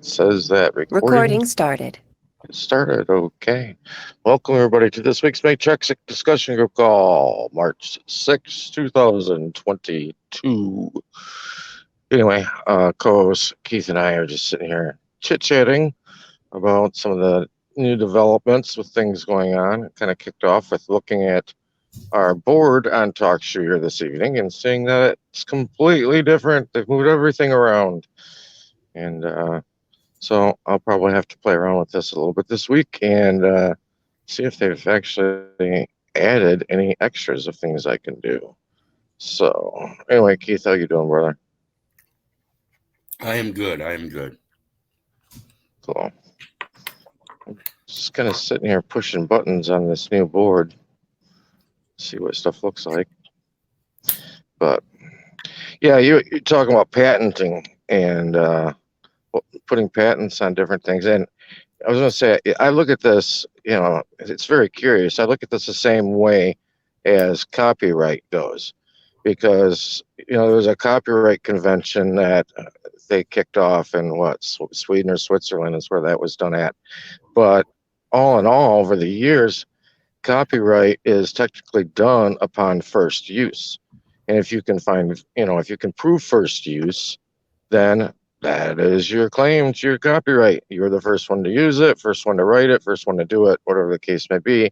Says that recording Recording started. started. Okay. Welcome, everybody, to this week's Matrix Discussion Group Call, March 6, 2022. Anyway, co host Keith and I are just sitting here chit chatting about some of the new developments with things going on. It kind of kicked off with looking at our board on TalkShoe here this evening and seeing that it's completely different. They've moved everything around. And so I'll probably have to play around with this a little bit this week and see if they've actually added any extras of things I can do. So anyway, Keith, how you doing, brother? I am good. I am good. Cool. Just kind of sitting here pushing buttons on this new board, see what stuff looks like. But yeah, you're talking about patenting and putting patents on different things. And I was going to say, I look at this, it's very curious. I look at this the same way as copyright goes, because, there was a copyright convention that they kicked off in Sweden or Switzerland is where that was done at. But all in all, over the years, copyright is technically done upon first use. And if you can if you can prove first use, then that is your claim to your copyright. You're the first one to use it, first one to write it, first one to do it, whatever the case may be.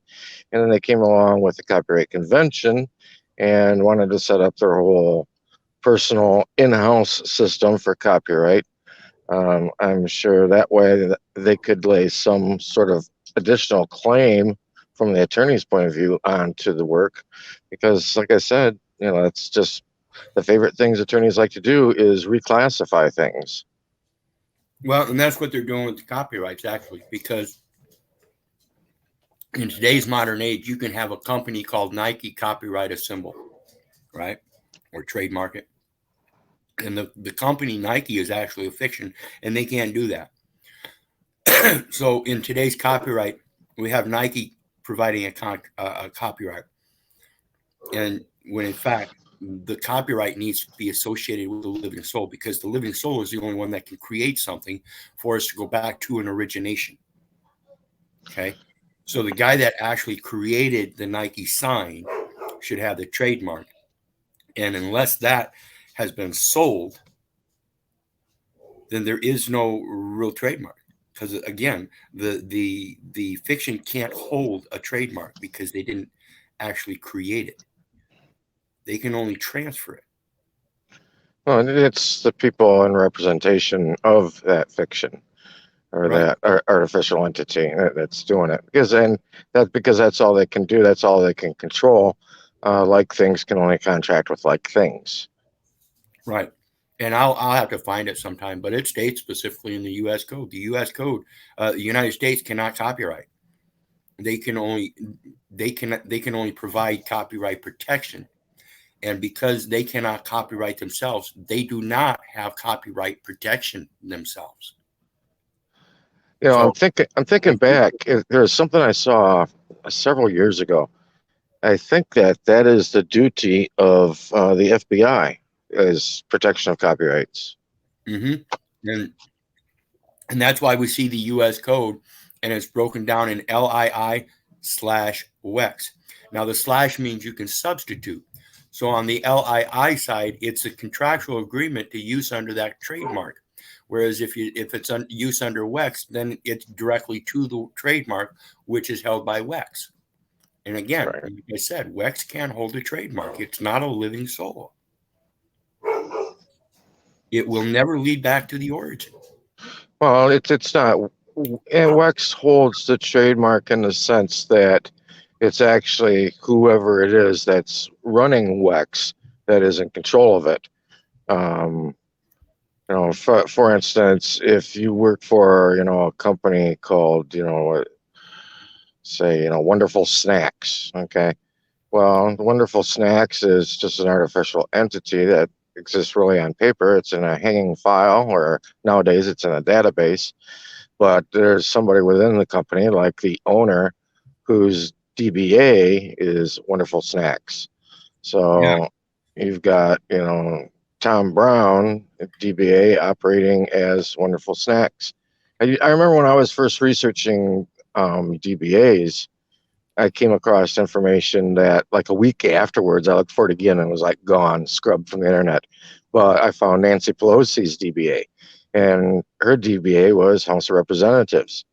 And then they came along with the Copyright Convention and wanted to set up their whole personal in-house system for copyright. I'm sure that way they could lay some sort of additional claim from the attorney's point of view onto the work, because, like I said, it's just the favorite things attorneys like to do is reclassify things. Well, and that's what they're doing with the copyrights, actually, because in today's modern age, you can have a company called Nike copyright a symbol, right? Or trademark it. And the company Nike is actually a fiction, and they can't do that. So in today's copyright, we have Nike providing a copyright. And when in fact, the copyright needs to be associated with the living soul, because the living soul is the only one that can create something for us to go back to an origination. Okay. So the guy that actually created the Nike sign should have the trademark. And unless that has been sold, then there is no real trademark. Because again, the fiction can't hold a trademark because they didn't actually create it. They can only transfer it. Well, it's the people in representation of that fiction or Right. that artificial entity that's doing it. Because that's all they can do. That's all they can control. Like things can only contract with like things. Right. And I'll have to find it sometime, but it states specifically in the U.S. code. The U.S. code, the United States cannot copyright. They can only provide copyright protection, and because they cannot copyright themselves, they do not have copyright protection themselves. I'm So thinking back. There's something I saw several years ago. I think that is the duty of the FBI is protection of copyrights. and that's why we see the U.S. code, and it's broken down in LII/WEX. Now the slash means you can substitute. So on the LII side, it's a contractual agreement to use under that trademark. Whereas if it's use under WEX, then it's directly to the trademark, which is held by WEX. And again, Right. like I said, WEX can't hold a trademark. It's not a living soul. It will never lead back to the origin. Well, it's not. And WEX holds the trademark in the sense that it's actually whoever it is that's running WEX that is in control of it. For instance, if you work for a company called say Wonderful Snacks, okay. Well, Wonderful Snacks is just an artificial entity that exists really on paper. It's in a hanging file, or nowadays it's in a database. But there's somebody within the company, like the owner, whose DBA is Wonderful Snacks. Yeah. So you've got, Tom Brown, DBA, operating as Wonderful Snacks. I remember when I was first researching DBAs, I came across information that like a week afterwards, I looked for it again and it was like gone, scrubbed from the internet. But I found Nancy Pelosi's DBA, and her DBA was House of Representatives,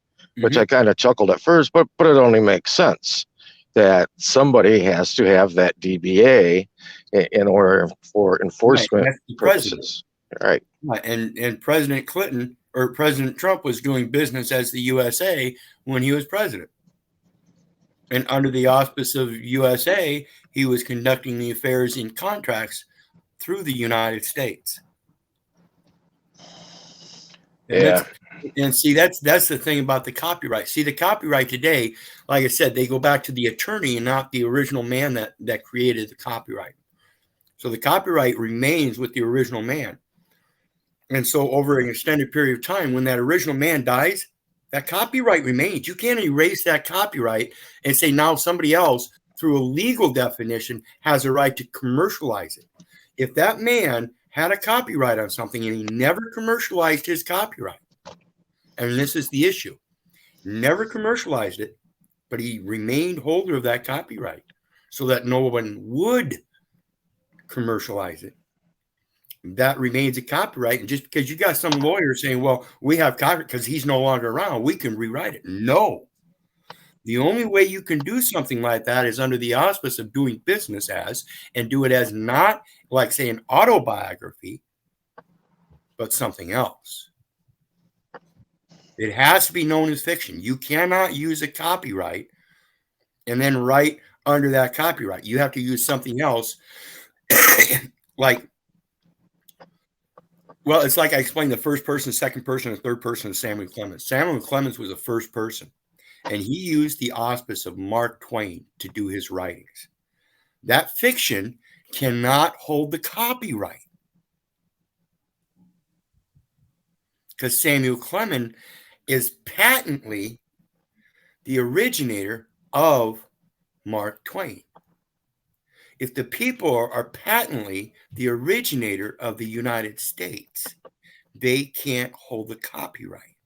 which I kind of chuckled at first, but it only makes sense that somebody has to have that DBA in order for enforcement That's the president. purposes. Right. And President Clinton or President Trump was doing business as the USA when he was president. And under the auspice of USA, he was conducting the affairs in contracts through the United States. Yeah. And see, that's the thing about the copyright. See, the copyright today, like I said, they go back to the attorney and not the original man that created the copyright. So the copyright remains with the original man. And so over an extended period of time, when that original man dies, that copyright remains. You can't erase that copyright and say now somebody else, through a legal definition, has a right to commercialize it. If that man had a copyright on something and he never commercialized his copyright, and this is the issue, never commercialized it, but he remained holder of that copyright so that no one would commercialize it, that remains a copyright. And just because you got some lawyer saying, well, we have copyright because he's no longer around, we can rewrite it. No. The only way you can do something like that is under the auspice of doing business as, and do it as not like, say, an autobiography, but something else. It has to be known as fiction. You cannot use a copyright and then write under that copyright. You have to use something else. Like, well, it's like I explained the first person, second person, and third person of Samuel Clemens. Samuel Clemens was the first person, and he used the auspice of Mark Twain to do his writings. That fiction cannot hold the copyright because Samuel Clemens is patently the originator of Mark Twain. If the people are patently the originator of the United States, they can't hold the copyright.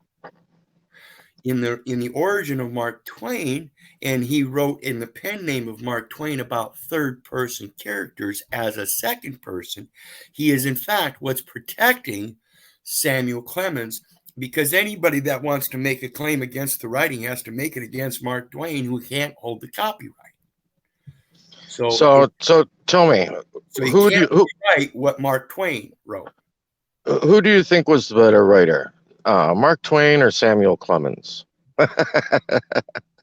In the origin of Mark Twain, and he wrote in the pen name of Mark Twain about third person characters as a second person, he is in fact what's protecting Samuel Clemens, because anybody that wants to make a claim against the writing has to make it against Mark Twain, who can't hold the copyright. So tell me, who write what Mark Twain wrote? Who do you think was the better writer, Mark Twain or Samuel Clemens?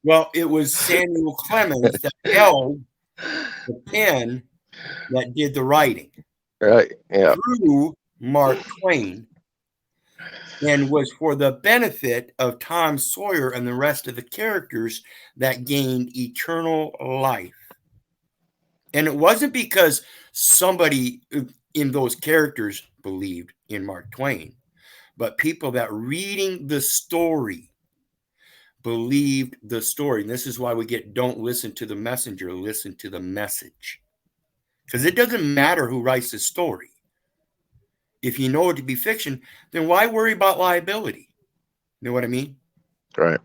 Well, it was Samuel Clemens that held the pen that did the writing, right? Yeah. Through Mark Twain, and was for the benefit of Tom Sawyer and the rest of the characters that gained eternal life. And it wasn't because somebody in those characters believed in Mark Twain, but people that reading the story believed the story. And this is why we get, don't listen to the messenger, listen to the message. Because it doesn't matter who writes the story. If you know it to be fiction, then why worry about liability? You know what I mean? Right.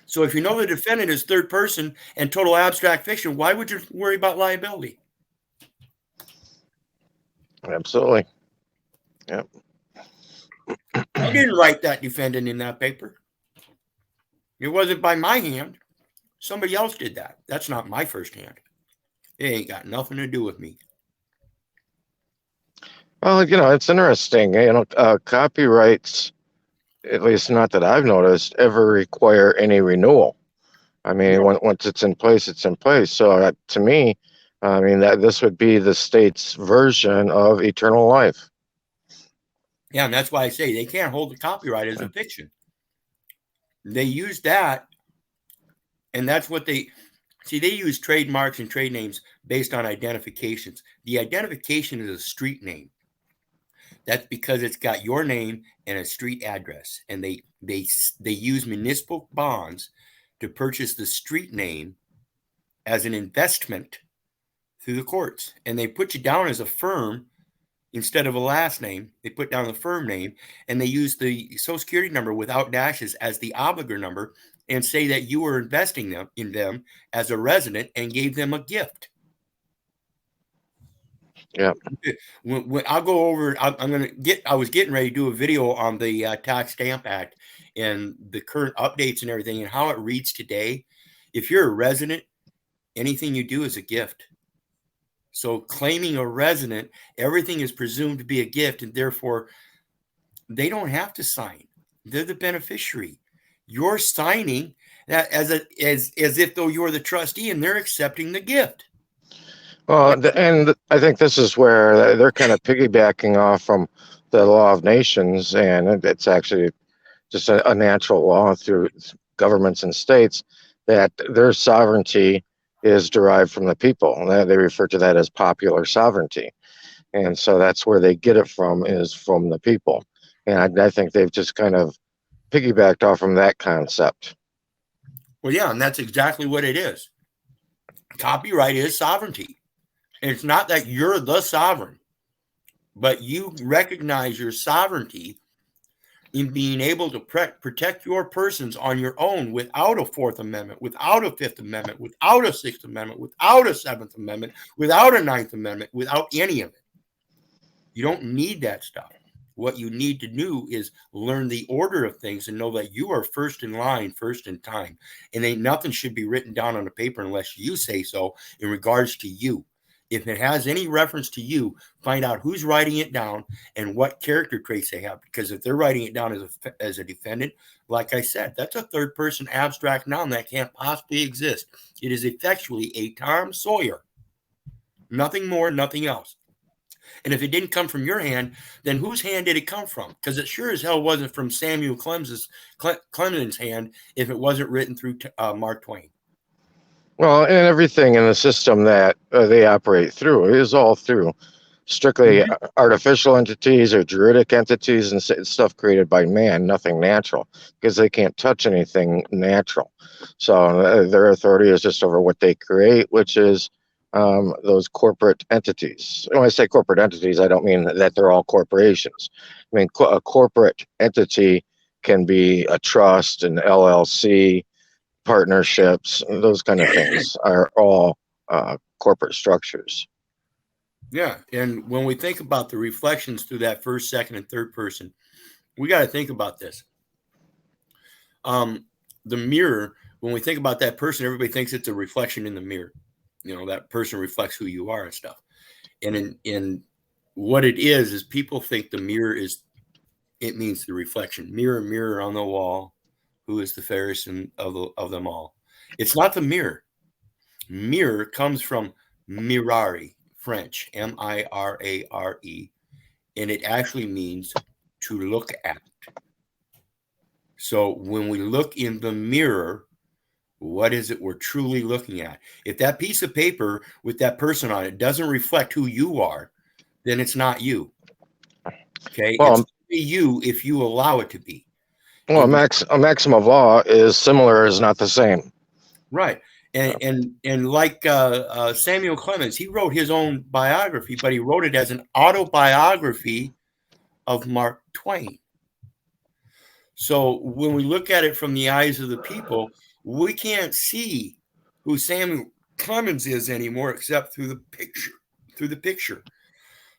So if you know the defendant is third person and total abstract fiction, why would you worry about liability? Absolutely. Yep. I didn't write that defendant in that paper. It wasn't by my hand. Somebody else did that. That's not my first hand. It ain't got nothing to do with me. Well, it's interesting. Copyrights, at least not that I've noticed, ever require any renewal. I mean, once it's in place, it's in place. So to me, I mean, that this would be the state's version of eternal life. Yeah, and that's why I say they can't hold the copyright as a fiction. They use that, and that's what they use trademarks and trade names based on identifications. The identification is a street name. That's because it's got your name and a street address, and they use municipal bonds to purchase the street name as an investment through the courts, and they put you down as a firm instead of a last name. They put down the firm name, and they use the Social Security number without dashes as the obligor number, and say that you were investing in them as a resident and gave them a gift. Yeah. When I'll go over, I was getting ready to do a video on the Tax Stamp Act and the current updates and everything and how it reads today. If you're a resident, anything you do is a gift. So claiming a resident, everything is presumed to be a gift, and therefore they don't have to sign. They're the beneficiary. You're signing that as if though you're the trustee, and they're accepting the gift. Well, and I think this is where they're kind of piggybacking off from the law of nations, and it's actually just a natural law through governments and states that their sovereignty is derived from the people. They refer to that as popular sovereignty. And so that's where they get it from, is from the people. And I think they've just kind of piggybacked off from that concept. Well, yeah, and that's exactly what it is. Copyright is sovereignty. And it's not that you're the sovereign, but you recognize your sovereignty in being able to protect your persons on your own without a Fourth Amendment, without a Fifth Amendment, without a Sixth Amendment, without a Seventh Amendment, without a Ninth Amendment, without any of it. You don't need that stuff. What you need to do is learn the order of things and know that you are first in line, first in time. And ain't nothing should be written down on a paper unless you say so in regards to you. If it has any reference to you, find out who's writing it down and what character traits they have. Because if they're writing it down as a defendant, like I said, that's a third person abstract noun that can't possibly exist. It is effectually a Tom Sawyer. Nothing more, nothing else. And if it didn't come from your hand, then whose hand did it come from? Because it sure as hell wasn't from Samuel Clemens's hand if it wasn't written through Mark Twain. Well, and everything in the system that they operate through is all through strictly artificial entities or juridic entities and stuff created by man, nothing natural, because they can't touch anything natural. So their authority is just over what they create, which is those corporate entities. When I say corporate entities, I don't mean that they're all corporations. I mean, a corporate entity can be a trust, an LLC, partnerships, those kind of things are all corporate structures. Yeah, and when we think about the reflections through that first, second, and third person, we got to think about this. The mirror, when we think about that person, everybody thinks it's a reflection in the mirror. You know, that person reflects who you are and stuff. And in what it is people think the mirror it means the reflection. Mirror, mirror on the wall, who is the fairest of them all? It's not the mirror. Mirror comes from mirare, French, M-I-R-A-R-E, and it actually means to look at. So when we look in the mirror, what is it we're truly looking at? If that piece of paper with that person on it doesn't reflect who you are, then it's not you. Okay? Well, it's you if you allow it to be. Well, a maxim of law is similar is not the same. Right. And like Samuel Clemens, he wrote his own biography, but he wrote it as an autobiography of Mark Twain. So when we look at it from the eyes of the people, we can't see who Samuel Clemens is anymore except through the picture.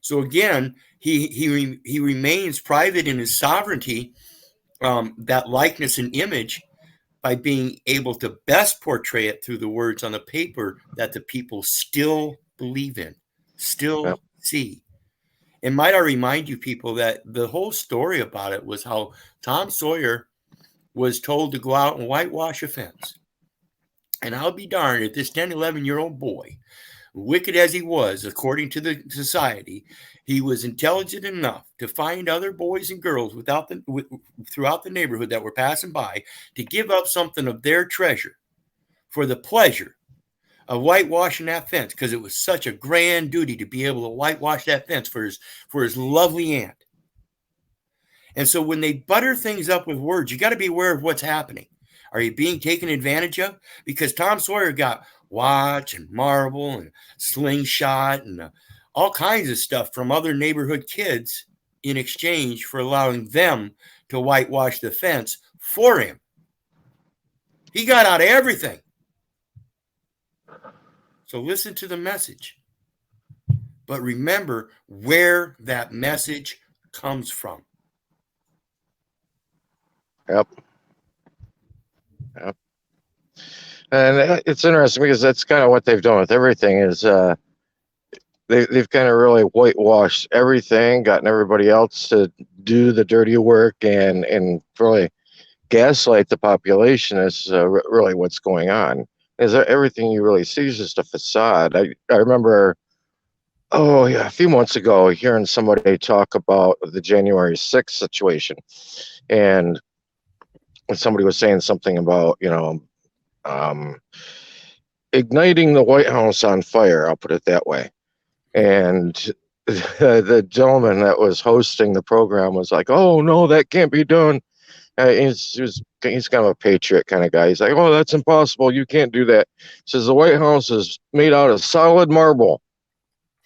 So again, he remains private in his sovereignty, that likeness and image, by being able to best portray it through the words on the paper that the people still believe in, still see. And might I remind you people that the whole story about it was how Tom Sawyer was told to go out and whitewash a fence. And I'll be darned if this 10, 11-year-old boy, wicked as he was, according to the society, he was intelligent enough to find other boys and girls throughout the neighborhood that were passing by to give up something of their treasure for the pleasure of whitewashing that fence, because it was such a grand duty to be able to whitewash that fence for his lovely aunt. And so when they butter things up with words, you got to be aware of what's happening. Are you being taken advantage of? Because Tom Sawyer got watch and marble and slingshot and all kinds of stuff from other neighborhood kids in exchange for allowing them to whitewash the fence for him. He got out of everything. So listen to the message. But remember where that message comes from. Yep. And it's interesting because that's kind of what they've done with everything is they've kind of really whitewashed everything, gotten everybody else to do the dirty work and really gaslight the population is really what's going on. Is that everything you really see is just a facade. I remember, a few months ago, hearing somebody talk about the January 6th situation. And somebody was saying something about, igniting the White House on fire, I'll put it that way. And the gentleman that was hosting the program was like, "Oh no, that can't be done." He's kind of a patriot kind of guy. He's like, "Oh, that's impossible. You can't do that." He says the White House is made out of solid marble.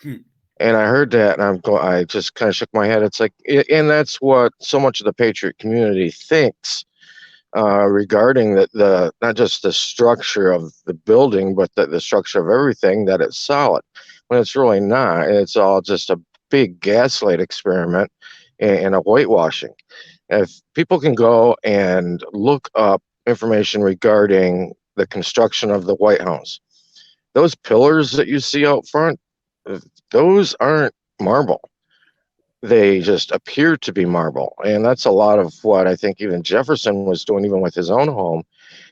And I heard that, and I just kind of shook my head. It's like, and that's what so much of the patriot community thinks regarding the not just the structure of the building, but the structure of everything, that it's solid. When it's really not. It's all just a big gaslight experiment and a whitewashing. If people can go and look up information regarding the construction of the White House, those pillars that you see out front, those aren't marble. They just appear to be marble. And that's a lot of what I think even Jefferson was doing, even with his own home,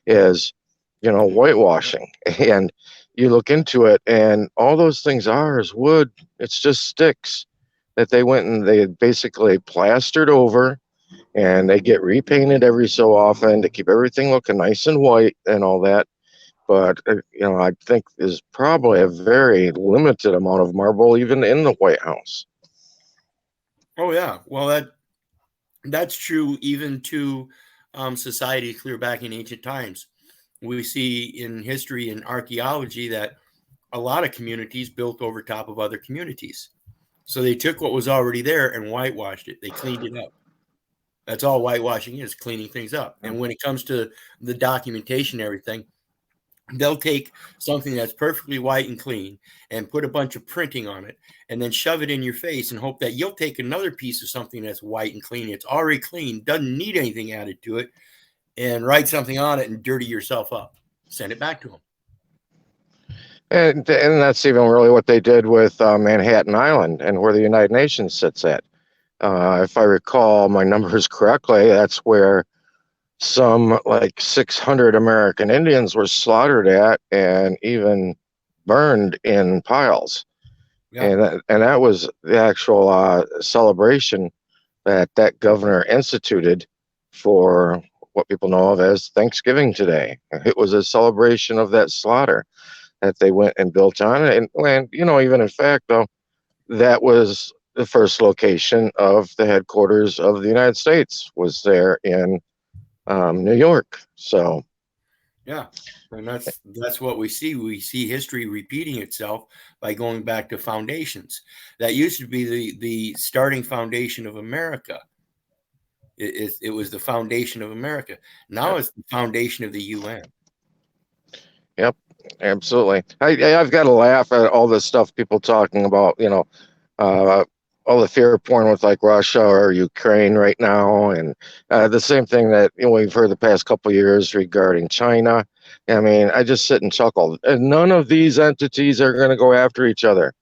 is, whitewashing. And you look into it, and all those things is wood. It's just sticks that they went and they basically plastered over, and they get repainted every so often to keep everything looking nice and white and all that. But, I think there's probably a very limited amount of marble even in the White House. Oh, yeah. Well, that's true even to society clear back in ancient times. We see in history and archaeology that a lot of communities built over top of other communities. So they took what was already there and whitewashed it. They cleaned it up. That's all whitewashing is, cleaning things up. And when it comes to the documentation and everything, they'll take something that's perfectly white and clean and put a bunch of printing on it and then shove it in your face and hope that you'll take another piece of something that's white and clean. It's already clean, doesn't need anything added to it, and write something on it and dirty yourself up. Send it back to them. And that's even really what they did with Manhattan Island and where the United Nations sits at. If I recall my numbers correctly, that's where some like 600 American Indians were slaughtered at and even burned in piles. Yeah. And that was the actual celebration that governor instituted for what people know of as Thanksgiving today. It was a celebration of that slaughter that they went and built on it. And even in fact, though, that was the first location of the headquarters of the United States, was there in New York. So, yeah, and that's what we see. We see history repeating itself by going back to foundations. That used to be the starting foundation of America. It was the foundation of America. Now it's the foundation of the UN. Yep, absolutely. I've got to laugh at all this stuff people talking about, all the fear porn with like Russia or Ukraine right now, and the same thing that we've heard the past couple of years regarding China. I mean, I just sit and chuckle. And none of these entities are going to go after each other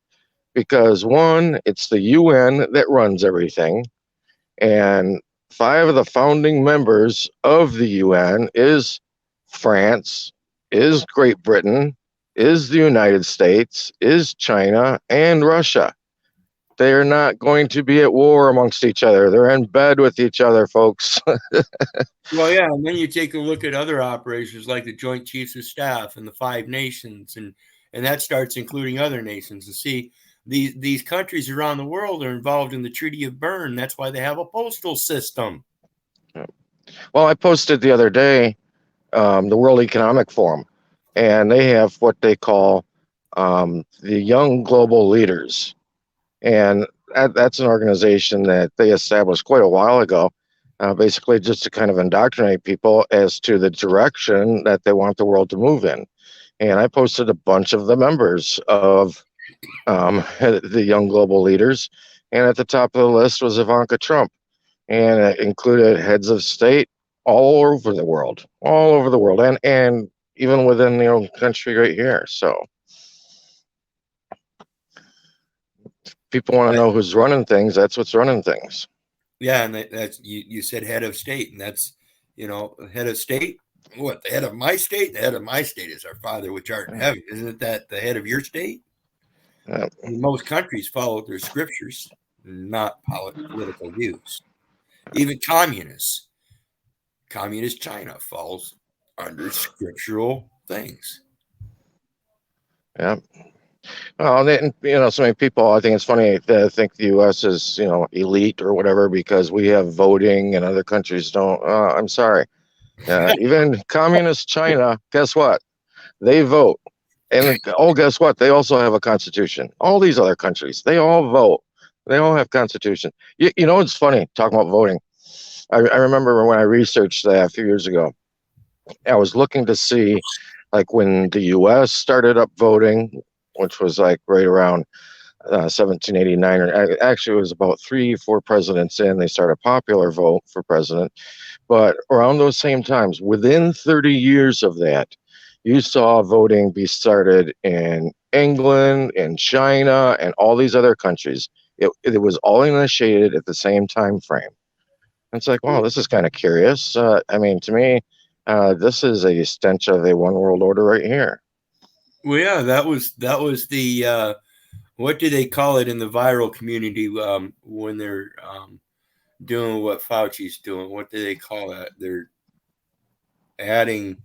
because, one, it's the UN that runs everything, and 5 of the founding members of the UN is France, is Great Britain, is the United States, is China, and Russia. They are not going to be at war amongst each other. They're in bed with each other, folks. Well, yeah, and then you take a look at other operations like the Joint Chiefs of Staff and the 5 nations, and that starts including other nations. And see, these countries around the world are involved in the Treaty of Berne. That's why they have a postal system. Well, I posted the other day the World Economic Forum, and they have what they call the Young Global Leaders. And that's an organization that they established quite a while ago, basically just to kind of indoctrinate people as to the direction that they want the world to move in. And I posted a bunch of the members of the Young Global Leaders. And at the top of the list was Ivanka Trump. And it included heads of state all over the world, and even within the own country right here. So people want to know who's running things. That's what's running things. Yeah, and that's you said head of state, and that's head of state. What, the head of my state? The head of my state is our Father which art in heaven. Isn't that the head of your state? Most countries follow their scriptures, not political views. Even communist China falls under scriptural things. Yeah. Well, so many people, I think it's funny that think the U.S. is, elite or whatever because we have voting and other countries don't. I'm sorry. Even communist China, guess what? They vote. And guess what? They also have a constitution. All these other countries, they all vote. They all have constitution. It's funny talking about voting. I remember when I researched that a few years ago, I was looking to see like when the U.S. started up voting, which was like right around 1789, or actually it was about 3-4 presidents in, they started a popular vote for president. But around those same times, within 30 years of that, you saw voting be started in England and China and all these other countries. It was all initiated at the same time frame. It's like, wow, this is kind of curious. To me, this is a stench of a one world order right here. Well, yeah, that was the what do they call it in the viral community when they're doing what Fauci's doing? What do they call that? They're adding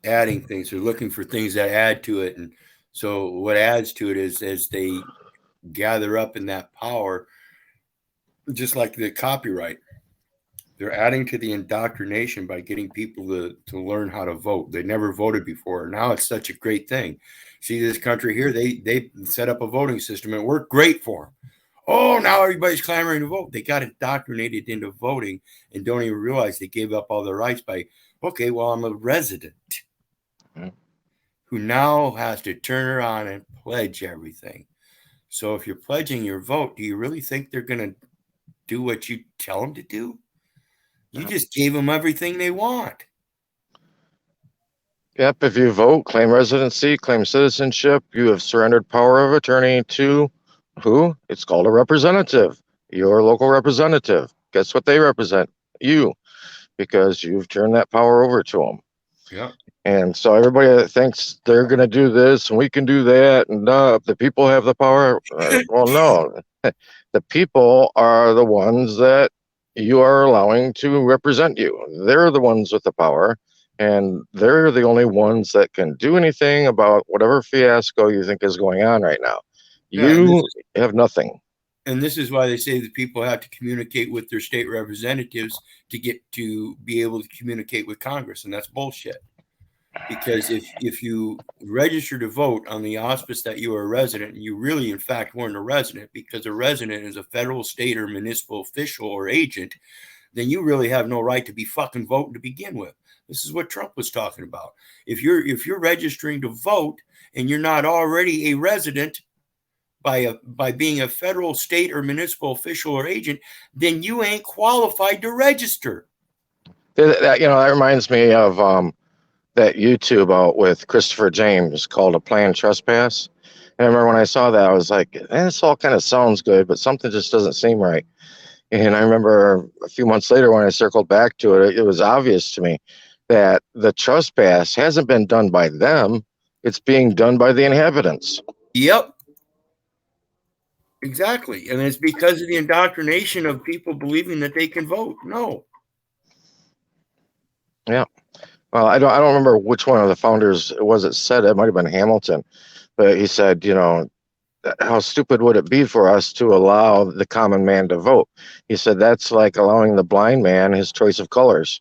things. They're looking for things that add to it, and so what adds to it is as they gather up in that power, just like the copyright. They're adding to the indoctrination by getting people to learn how to vote. They never voted before. Now it's such a great thing. See this country here, they set up a voting system and it worked great for them. Oh, now everybody's clamoring to vote. They got indoctrinated into voting and don't even realize they gave up all their rights by, okay, well, I'm a resident who now has to turn around and pledge everything. So if you're pledging your vote, do you really think they're going to do what you tell them to do? You just gave them everything they want. Yep, if you vote, claim residency, claim citizenship, you have surrendered power of attorney to who? It's called a representative, your local representative. Guess what they represent? You, because you've turned that power over to them. Yeah. And so everybody that thinks they're going to do this and we can do that and the people have the power, well, no. The people are the ones that you are allowing to represent you. They're the ones with the power, and they're the only ones that can do anything about whatever fiasco you think is going on right now. You have nothing. And this is why they say that people have to communicate with their state representatives to get to be able to communicate with Congress, and that's bullshit. Because if you register to vote on the auspice that you are a resident, and you really, in fact, weren't a resident, because a resident is a federal, state, or municipal official or agent, then you really have no right to be fucking voting to begin with. This is what Trump was talking about. If you're registering to vote and you're not already a resident by being a federal, state, or municipal official or agent, then you ain't qualified to register. That reminds me of that YouTube out with Christopher James called A Planned Trespass. And I remember when I saw that, I was like, this all kind of sounds good, but something just doesn't seem right. And I remember a few months later when I circled back to it, it was obvious to me that the trespass hasn't been done by them. It's being done by the inhabitants. Yep. Exactly. And it's because of the indoctrination of people believing that they can vote. No. Yeah. Well, I don't remember which one of the founders it was that said it. It might have been Hamilton, but he said, how stupid would it be for us to allow the common man to vote? He said that's like allowing the blind man his choice of colors.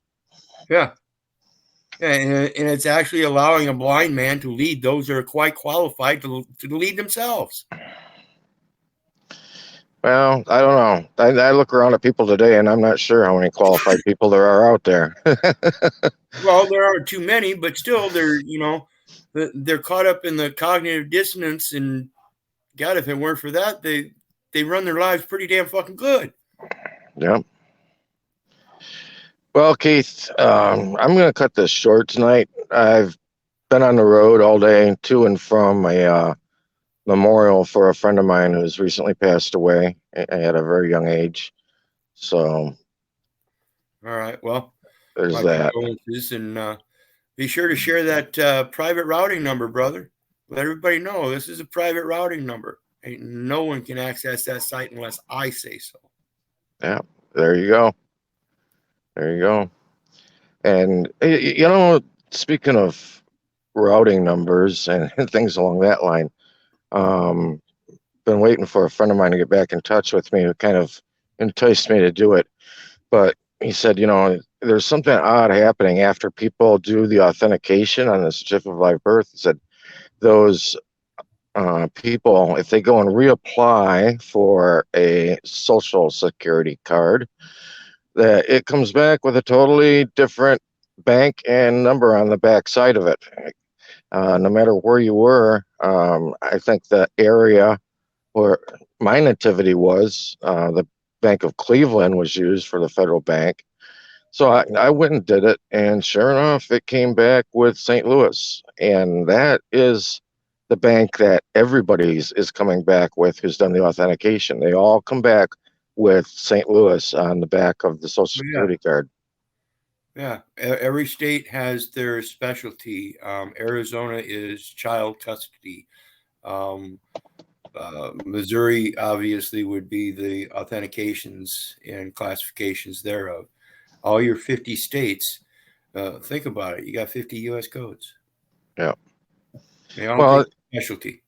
Yeah. And it's actually allowing a blind man to lead those that are quite qualified to lead themselves. Well, I don't know. I look around at people today, and I'm not sure how many qualified people there are out there. Well, there aren't too many, but still, they're caught up in the cognitive dissonance, and God, if it weren't for that, they run their lives pretty damn fucking good. Yep. Well, Keith, I'm going to cut this short tonight. I've been on the road all day to and from a memorial for a friend of mine who's recently passed away at a very young age. So All right. Well, there's my that. condolences, and be sure to share that private routing number, brother. Let everybody know this is a private routing number. Ain't no one can access that site unless I say so. Yeah, there you go. There you go. And, you know, speaking of routing numbers and things along that line, been waiting for a friend of mine to get back in touch with me who kind of enticed me to do it. But he said, you know, there's something odd happening after people do the authentication on the certificate of live birth. He said those people, if they go and reapply for a social security card, that it comes back with a totally different bank and number on the back side of it. No matter where you were, I think the area where my nativity was, the Bank of Cleveland was used for the federal bank. So I went and did it, and sure enough, it came back with St. Louis. And that is the bank that everybody's is coming back with who's done the authentication. They all come back with St. Louis on the back of the Social Security card. Yeah, every state has their specialty. Arizona is child custody. Missouri obviously would be the authentications and classifications thereof. All your 50 states, think about it. You got 50 U.S. codes. Yeah. They all take specialty.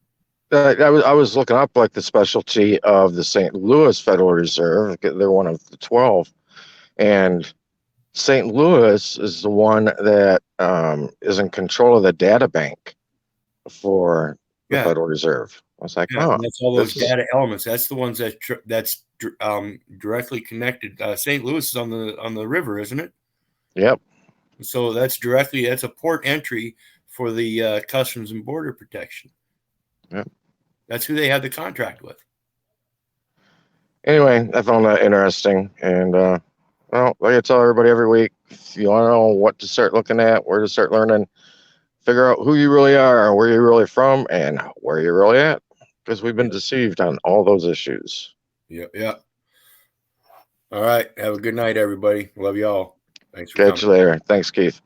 I was looking up like the specialty of the St. Louis Federal Reserve. They're one of the 12, and St. Louis is the one that is in control of the data bank for the Federal Reserve. I was like, oh, that's all those data elements. That's the ones that's directly connected. St. Louis is on the river, isn't it? Yep. So that's a port entry for the Customs and Border Protection. Yep. That's who they had the contract with. Anyway, I found that interesting, and well, like I tell everybody every week, if you want to know what to start looking at, where to start learning, figure out who you really are, where you're really from, and where you're really at, because we've been deceived on all those issues. Yeah. All right. Have a good night, everybody. Love you all. Thanks for Catch you later. Thanks, Keith.